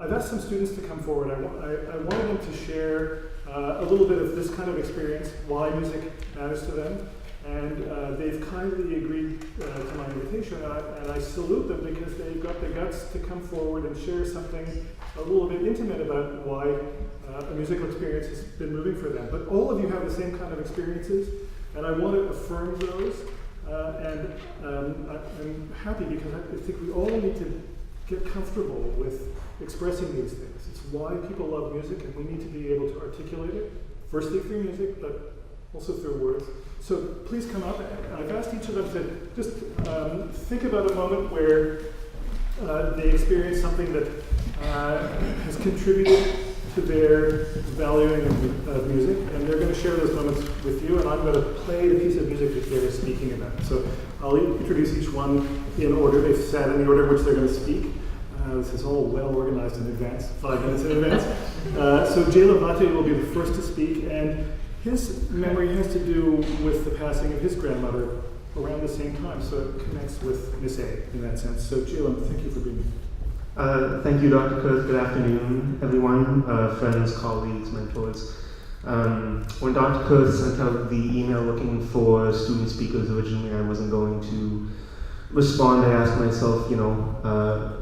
I've asked some students to come forward. I wanted them to share a little bit of this kind of experience, why music matters to them, and they've kindly agreed to my invitation, and I salute them because they've got the guts to come forward and share something a little bit intimate about why a musical experience has been moving for them. But all of you have the same kind of experiences, and I want to affirm those, and I'm happy because I think we all need to get comfortable with expressing these things. It's why people love music, and we need to be able to articulate it, firstly through music, but also through words. So please come up. I've asked each of them to just think about a moment where they experienced something that has contributed to their valuing of music, and they're going to share those moments with you, and I'm going to play the piece of music that they're speaking about. So I'll introduce each one in order. They've sat in the order in which they're going to speak. This is all well organized in advance, 5 minutes in advance. So Jaelem Bhate will be the first to speak, and his memory has to do with the passing of his grandmother around the same time, so it connects with Miss A in that sense. So Jaelem, thank you for being here. Thank you, Dr. Kurth. Good afternoon, everyone, friends, colleagues, mentors. When Dr. Kurth sent out the email looking for student speakers originally, I wasn't going to respond. I asked myself,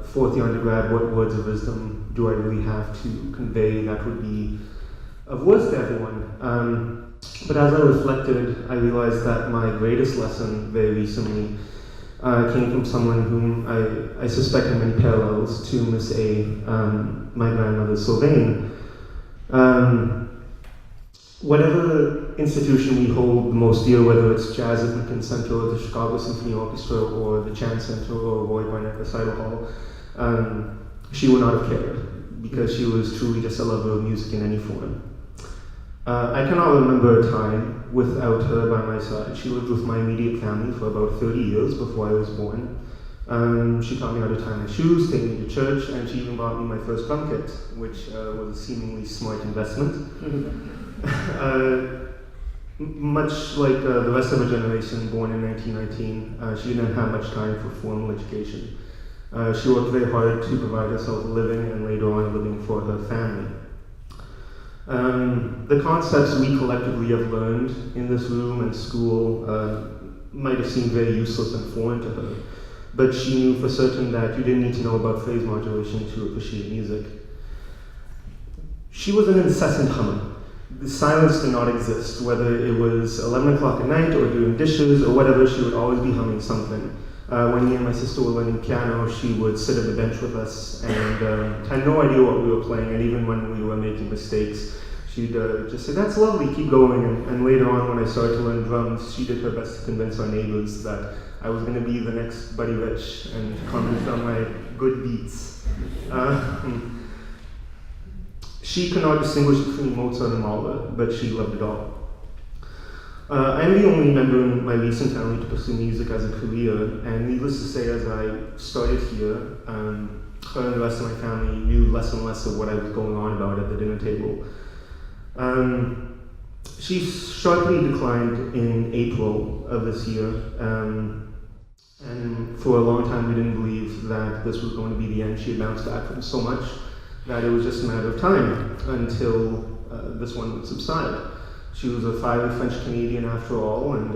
fourth year undergrad, what words of wisdom do I really have to convey that would be of worth to everyone? But as I reflected, I realized that my greatest lesson very recently came from someone whom I suspect had many parallels to Miss A, my grandmother Sylvain. Whatever institution we hold the most dear, whether it's Jazz at Lincoln Center or the Chicago Symphony Orchestra or the Chan Center or Roy Barnett Recital Hall, she would not have cared because she was truly just a lover of music in any form. I cannot remember a time without her by my side. She lived with my immediate family for about 30 years before I was born. She taught me how to tie my shoes, take me to church, and she even bought me my first drum kit, which was a seemingly smart investment. Much like the rest of her generation, born in 1919, she didn't have much time for formal education. She worked very hard to provide herself a living and later on a living for her family. The concepts we collectively have learned in this room and school might have seemed very useless and foreign to her, but she knew for certain that you didn't need to know about phrase modulation to appreciate music. She was an incessant hummer. The silence did not exist, whether it was 11 o'clock at night or doing dishes or whatever, she would always be humming something. When me and my sister were learning piano, she would sit at the bench with us and had no idea what we were playing, and even when we were making mistakes, she'd just say, "That's lovely, keep going." And later on, when I started to learn drums, she did her best to convince our neighbors that I was going to be the next Buddy Rich and comment on my good beats. She could not distinguish between Mozart and Mahler, but she loved it all. I'm the only member in my recent family to pursue music as a career, and needless to say, as I started here, her and the rest of my family knew less and less of what I was going on about at the dinner table. She sharply declined in April of this year, and for a long time we didn't believe that this was going to be the end. She had bounced back from so much that it was just a matter of time until this one would subside. She was a fiery French Canadian after all, and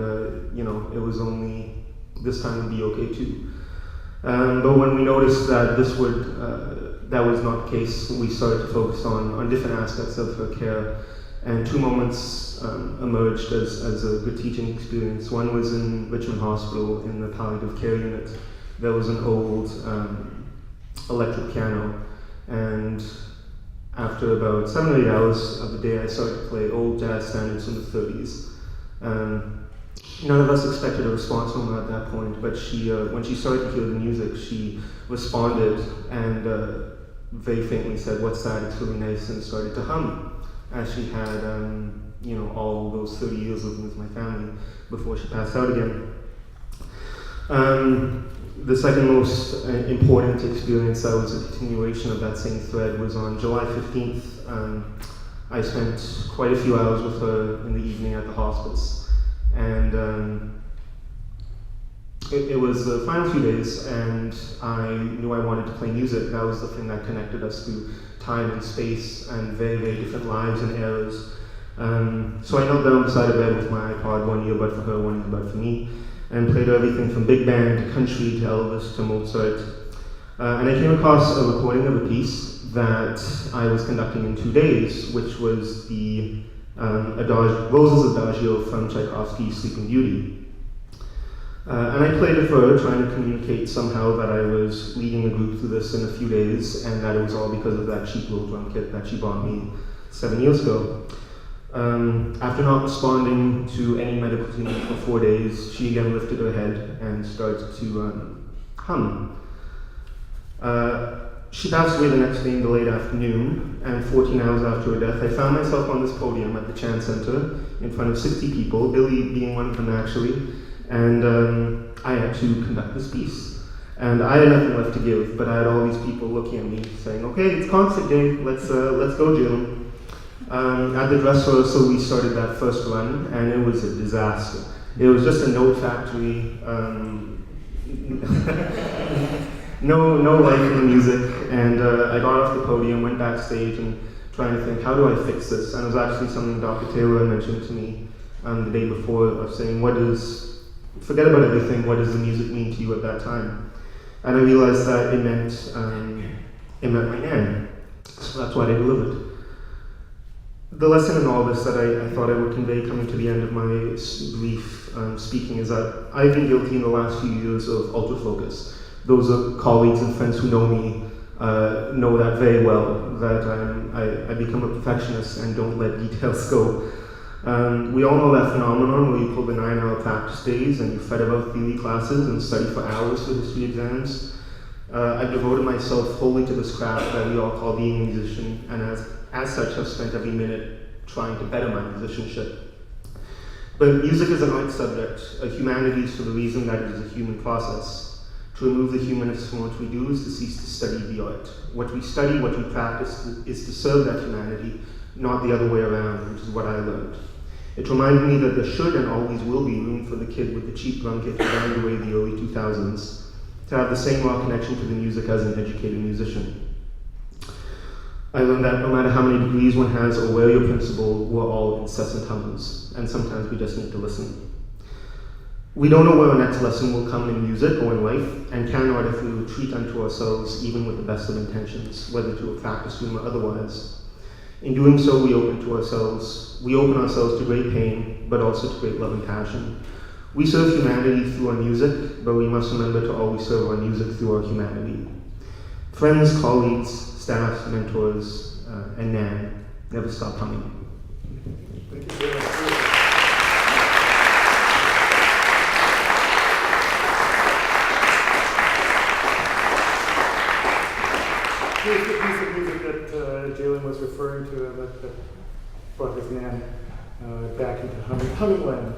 it was only this time would be okay too. But when we noticed that that was not the case, we started to focus on different aspects of her care, and two moments emerged as a good teaching experience. One was in Richmond Hospital in the palliative care unit. There was an old electric piano, and after about 7 or 8 hours of the day, I started to play old jazz standards from the 30s. None of us expected a response from her at that point, but when she started to hear the music, she responded and very faintly said, "What's that? It's really nice," and started to hum, as she had all those 30 years living with my family before she passed out again. The second most important experience that was a continuation of that same thread was on July 15th. I spent quite a few hours with her in the evening at the hospice. And it was the final few days, and I knew I wanted to play music. That was the thing that connected us through time and space and very, very different lives and eras. So I knelt down beside a bed with my iPod, one earbud for her, one earbud for me, and played everything from big band to country to Elvis to Mozart. And I came across a recording of a piece that I was conducting in 2 days, which was the Rose's Adagio from Tchaikovsky's Sleeping Beauty. And I played it for her, trying to communicate somehow that I was leading a group through this in a few days, and that it was all because of that cheap little drum kit that she bought me 7 years ago. After not responding to any medical treatment for 4 days, she again lifted her head and started to hum. She passed away the next day in the late afternoon, and 14 hours after her death, I found myself on this podium at the Chant Center in front of 60 people, Billie being one of them actually, and I had to conduct this piece. And I had nothing left to give, but I had all these people looking at me saying, okay, it's concert day, let's go, Jaelem. At the dress rehearsal, we started that first run, and it was a disaster. It was just a note factory, no life in the music, and I got off the podium, went backstage, and trying to think, how do I fix this? And it was actually something Dr. Taylor mentioned to me the day before, of saying, forget about everything, what does the music mean to you at that time? And I realized that it meant my name. So that's what I delivered. The lesson in all this that I thought I would convey coming to the end of my brief speaking is that I've been guilty in the last few years of ultra-focus. Those are colleagues and friends who know me know that very well, that I become a perfectionist and don't let details go. We all know that phenomenon where you pull the 9-hour practice days and you fret about theory classes and study for hours for history exams. I've devoted myself wholly to this craft that we all call being a musician, and as such have spent every minute trying to better my musicianship. But music is an art subject, a humanities for the reason that it is a human process. To remove the humanist from what we do is to cease to study the art. What we study, what we practice, is to serve that humanity, not the other way around, which is what I learned. It reminded me that there should and always will be room for the kid with the cheap drum kit who banged away the early 2000s to have the same raw connection to the music as an educated musician. I learned that no matter how many degrees one has or where your principal, we're all incessant hummers, and sometimes we just need to listen. We don't know where our next lesson will come in music or in life, and cannot if we retreat unto ourselves even with the best of intentions, whether to a practice room or otherwise. In doing so, we open ourselves to great pain, but also to great love and passion. We serve humanity through our music, but we must remember to always serve our music through our humanity. Friends, colleagues, staff, mentors, and Nan, never stop humming. Thank you very much. Here's the piece of music that Jaelem was referring to that brought his Nan back into humming land.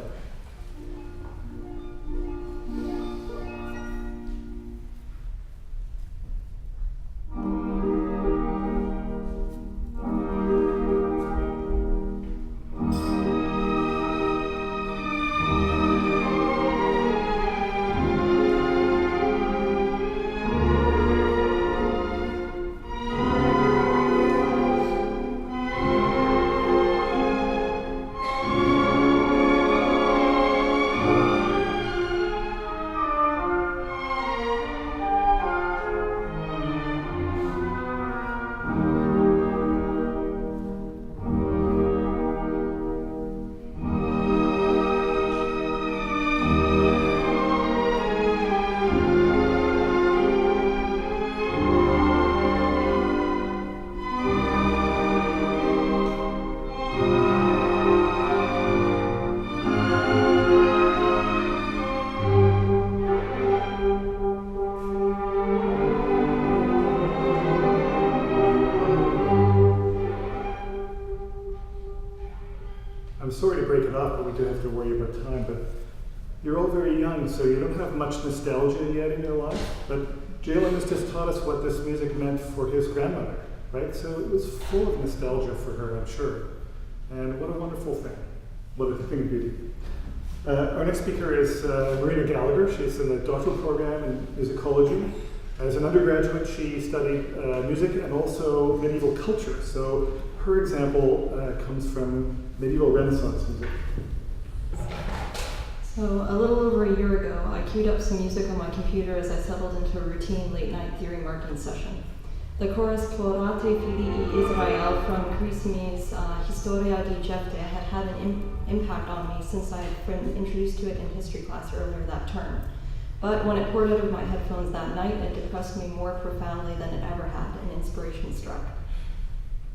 I'm sorry to break it off, but we do have to worry about time. But you're all very young, so you don't have much nostalgia yet in your life. But Jaelem has just taught us what this music meant for his grandmother, right? So it was full of nostalgia for her, I'm sure. And what a wonderful thing. What a thing of beauty. Our next speaker is Marina Gallagher. She's in the doctoral program in musicology. As an undergraduate, she studied music and also medieval culture. So her example comes from medieval Renaissance music. So a little over a year ago, I queued up some music on my computer as I settled into a routine late-night theory marking session. The chorus Plorate Filii Israel from Christmas Historia di Jefte had an impact on me since I had been introduced to it in history class earlier that term. But when it poured out of my headphones that night, it depressed me more profoundly than it ever had, and inspiration struck.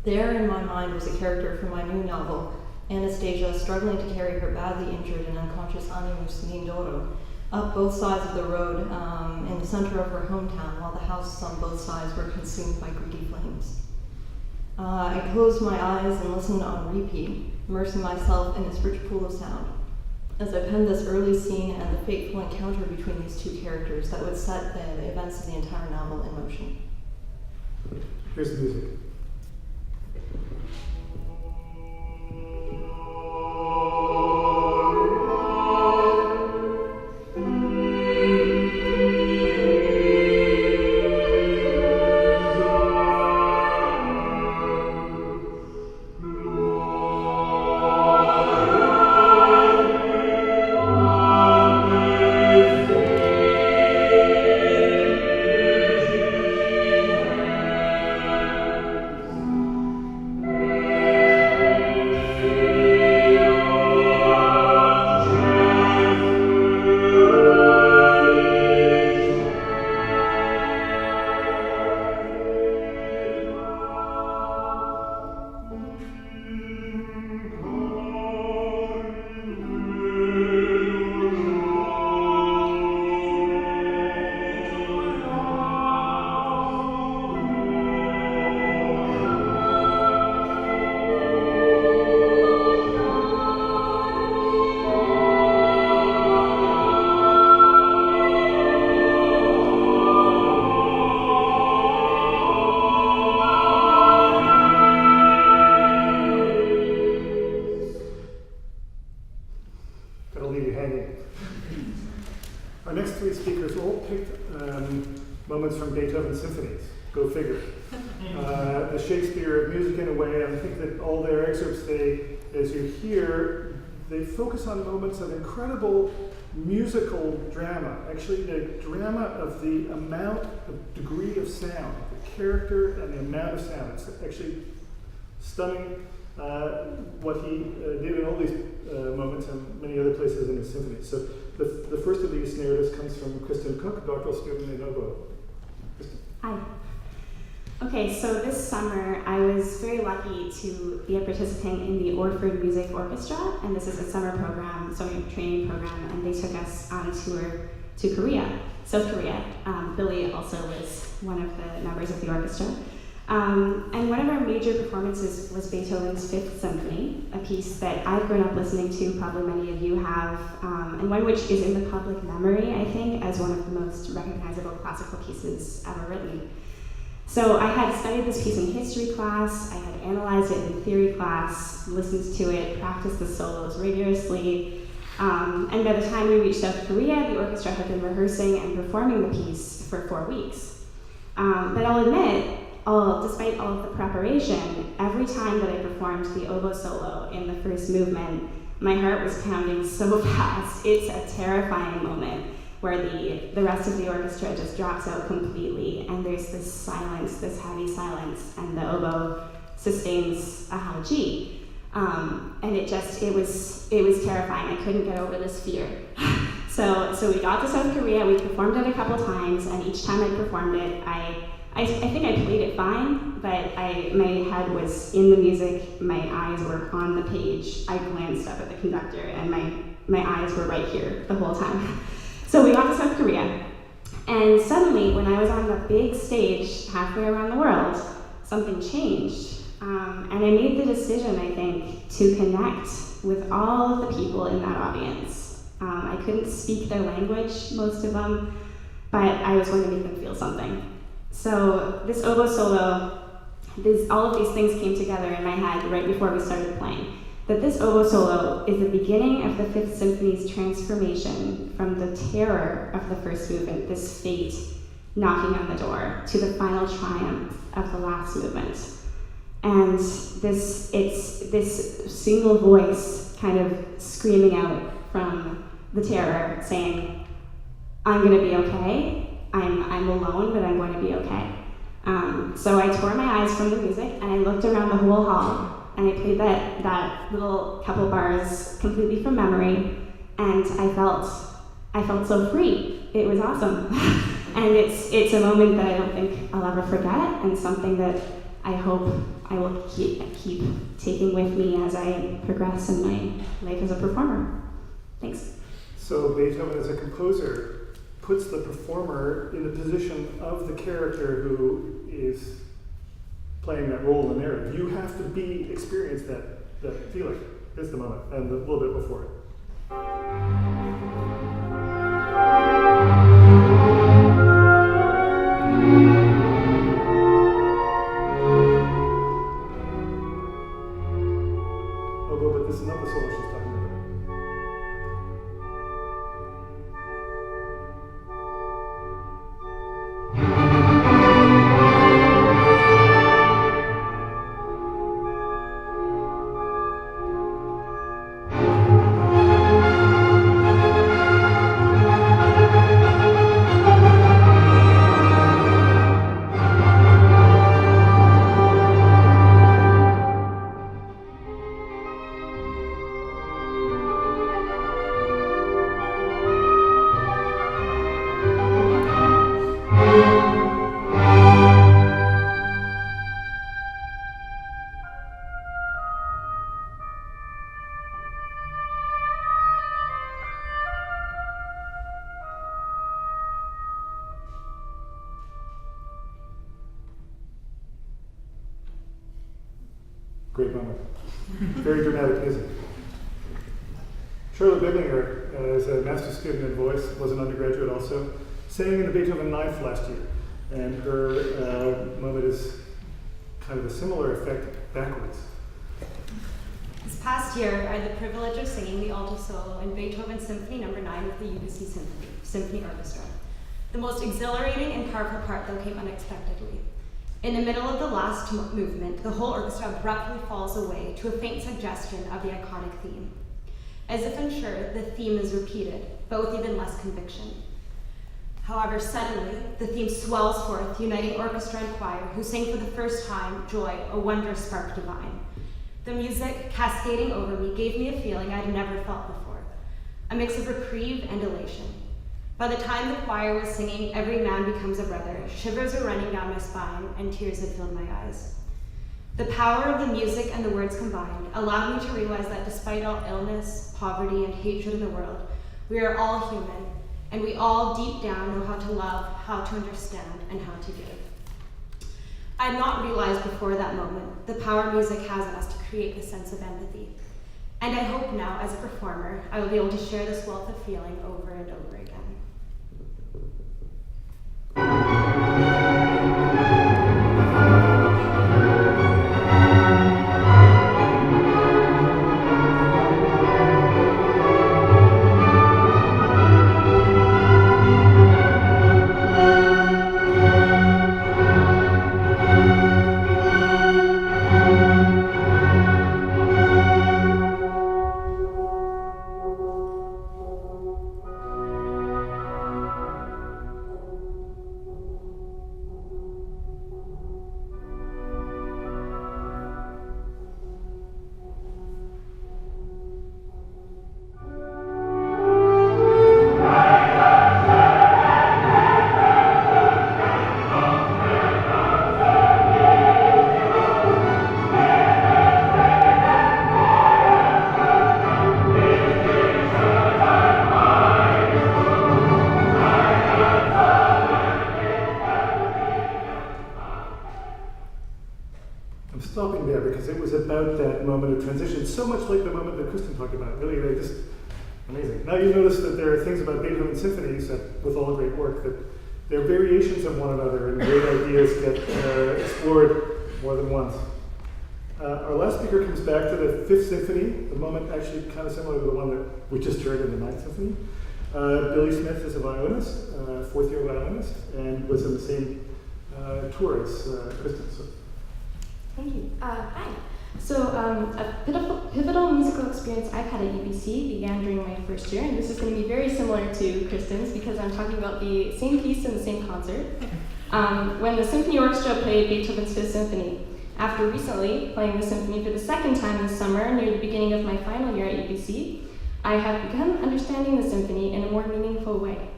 There in my mind was a character from my new novel, Anastasia, struggling to carry her badly injured and unconscious Animus Lindoro up both sides of the road in the center of her hometown, while the houses on both sides were consumed by greedy flames. I closed my eyes and listened on repeat, immersing myself in this rich pool of sound, as I penned this early scene and the fateful encounter between these two characters that would set the events of the entire novel in motion. Here's the music. Our next three speakers all picked moments from Beethoven's symphonies. Go figure. The Shakespeare of music in a way, and I think that all their excerpts, as you hear, they focus on moments of incredible musical drama. Actually, the drama of the amount, of degree of sound, the character and the amount of sound. It's actually stunning what he did in all these moments and many other places in his symphonies. So the first of these narratives comes from Kristen Cooke, doctoral student in oboe. Kristen. Hi. Okay, so this summer I was very lucky to be a participant in the Orford Music Orchestra, and this is a summer program, summer training program, and they took us on a tour to Korea, South Korea. Billie also was one of the members of the orchestra. And one of our major performances was Beethoven's Fifth Symphony, a piece that I've grown up listening to, probably many of you have, and one which is in the public memory, I think, as one of the most recognizable classical pieces ever written. So I had studied this piece in history class, I had analyzed it in theory class, listened to it, practiced the solos rigorously, and by the time we reached South Korea, the orchestra had been rehearsing and performing the piece for 4 weeks. But I'll admit, despite all of the preparation, every time that I performed the oboe solo in the first movement, my heart was pounding so fast. It's a terrifying moment where the rest of the orchestra just drops out completely, and there's this silence, this heavy silence, and the oboe sustains a high G. And it was terrifying. I couldn't get over this fear. So we got to South Korea, we performed it a couple times, and each time I performed it, I think I played it fine, but my head was in the music, my eyes were on the page. I glanced up at the conductor, and my eyes were right here the whole time. So we got to South Korea, and suddenly, when I was on the big stage halfway around the world, something changed. And I made the decision, I think, to connect with all of the people in that audience. I couldn't speak their language, most of them, but I was going to make them feel something. So this oboe solo, all of these things came together in my head right before we started playing. that this oboe solo is the beginning of the Fifth Symphony's transformation from the terror of the first movement, this fate knocking on the door, to the final triumph of the last movement. And it's this single voice kind of screaming out from the terror, saying, I'm gonna be okay. I'm alone, but I'm going to be okay. So I tore my eyes from the music and I looked around the whole hall and I played that little couple bars completely from memory, and I felt so free. It was awesome. And it's a moment that I don't think I'll ever forget, and something that I hope I will keep taking with me as I progress in my life as a performer. Thanks. So Beethoven, as a composer, puts the performer in the position of the character who is playing that role in the narrative. You have to experience that feeling. It's the moment, and a little bit before it. Oh, but this is not the solo she's talking about. Great moment. Very dramatic music. Charlotte Beglinger is a master's student in voice, was an undergraduate also, sang in the Beethoven Ninth last year. And her moment is kind of a similar effect backwards. This past year, I had the privilege of singing the alto solo in Beethoven's Symphony No. 9 with the UBC Symphony Orchestra. The most exhilarating and powerful part, though, came unexpectedly. In the middle of the last movement, the whole orchestra abruptly falls away to a faint suggestion of the iconic theme. As if ensured, the theme is repeated, but with even less conviction. However, suddenly, the theme swells forth, uniting orchestra and choir, who sing for the first time, Joy, a wondrous spark divine. The music, cascading over me, gave me a feeling I'd never felt before, a mix of reprieve and elation. By the time the choir was singing, Every Man Becomes a Brother, shivers were running down my spine and tears had filled my eyes. The power of the music and the words combined allowed me to realize that despite all illness, poverty, and hatred in the world, we are all human, and we all deep down know how to love, how to understand, and how to give. I had not realized before that moment the power music has in us to create this sense of empathy. And I hope now, as a performer, I will be able to share this wealth of feeling over and over again. So much like the moment that Kristen talked about. Really, just amazing. Now you notice that there are things about Beethoven symphonies that, with all the great work, that they're variations of one another, and great ideas get explored more than once. Our last speaker comes back to the Fifth Symphony, the moment actually kind of similar to the one that we just heard in the Ninth Symphony. Billie Smith is a violinist, fourth-year violinist, and was in the same tour as Kristen. So. Thank you. Hi. So a pivotal musical experience I've had at UBC began during my first year, and this is going to be very similar to Kristen's because I'm talking about the same piece in the same concert. When the symphony orchestra played Beethoven's Fifth Symphony. After recently playing the symphony for the second time this summer near the beginning of my final year at UBC, I have begun understanding the symphony in a more meaningful way.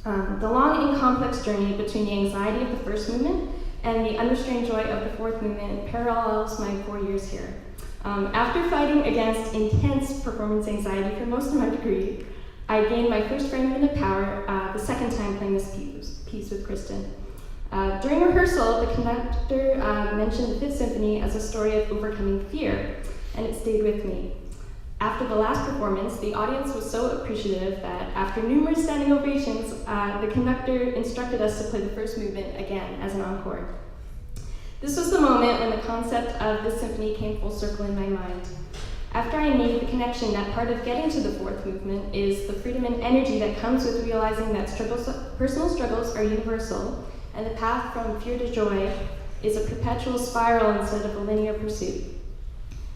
The long and complex journey between the anxiety of the first movement and the unrestrained joy of the fourth movement parallels my 4 years here. After fighting against intense performance anxiety for most of my degree, I gained my first fragment of power the second time playing this piece with Kristen. During rehearsal, the conductor mentioned the Fifth Symphony as a story of overcoming fear, and it stayed with me. After the last performance, the audience was so appreciative that after numerous standing ovations, the conductor instructed us to play the first movement again as an encore. This was the moment when the concept of the symphony came full circle in my mind. After I made the connection that part of getting to the fourth movement is the freedom and energy that comes with realizing that personal struggles are universal, and the path from fear to joy is a perpetual spiral instead of a linear pursuit.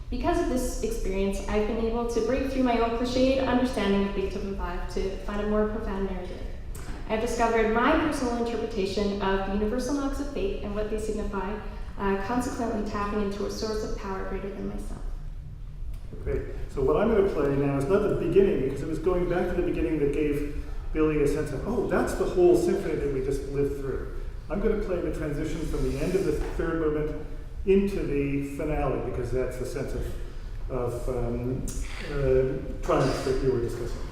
Because of this experience, I've been able to break through my own cliched understanding of Beethoven 5 to find a more profound narrative. I've discovered my personal interpretation of the universal knocks of fate and what they signify, consequently tapping into a source of power greater than myself. Great. So what I'm going to play now is not the beginning, because it was going back to the beginning that gave Billie a sense of, oh, that's the whole symphony that we just lived through. I'm going to play the transition from the end of the third movement into the finale, because that's the sense of triumph that you were discussing.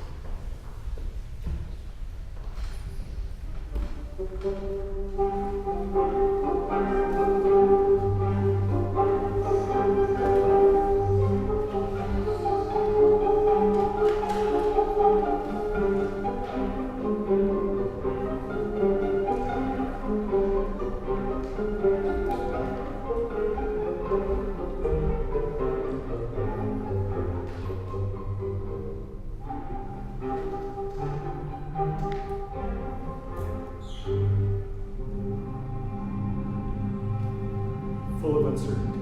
Full of uncertainty.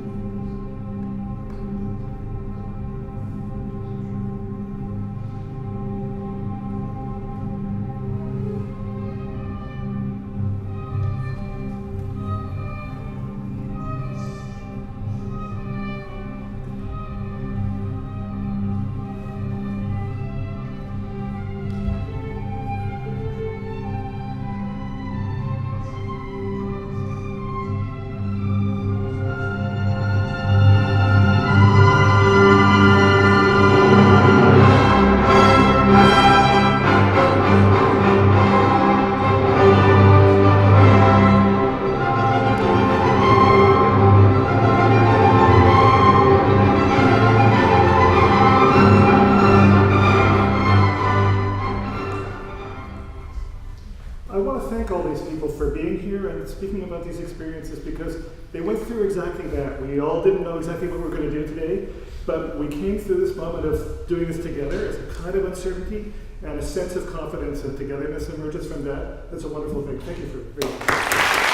Speaking about these experiences, because they went through exactly that. We all didn't know exactly what we were going to do today, but we came through this moment of doing this together as a kind of uncertainty and a sense of confidence and togetherness emerges from that. That's a wonderful thing. Thank you for being here.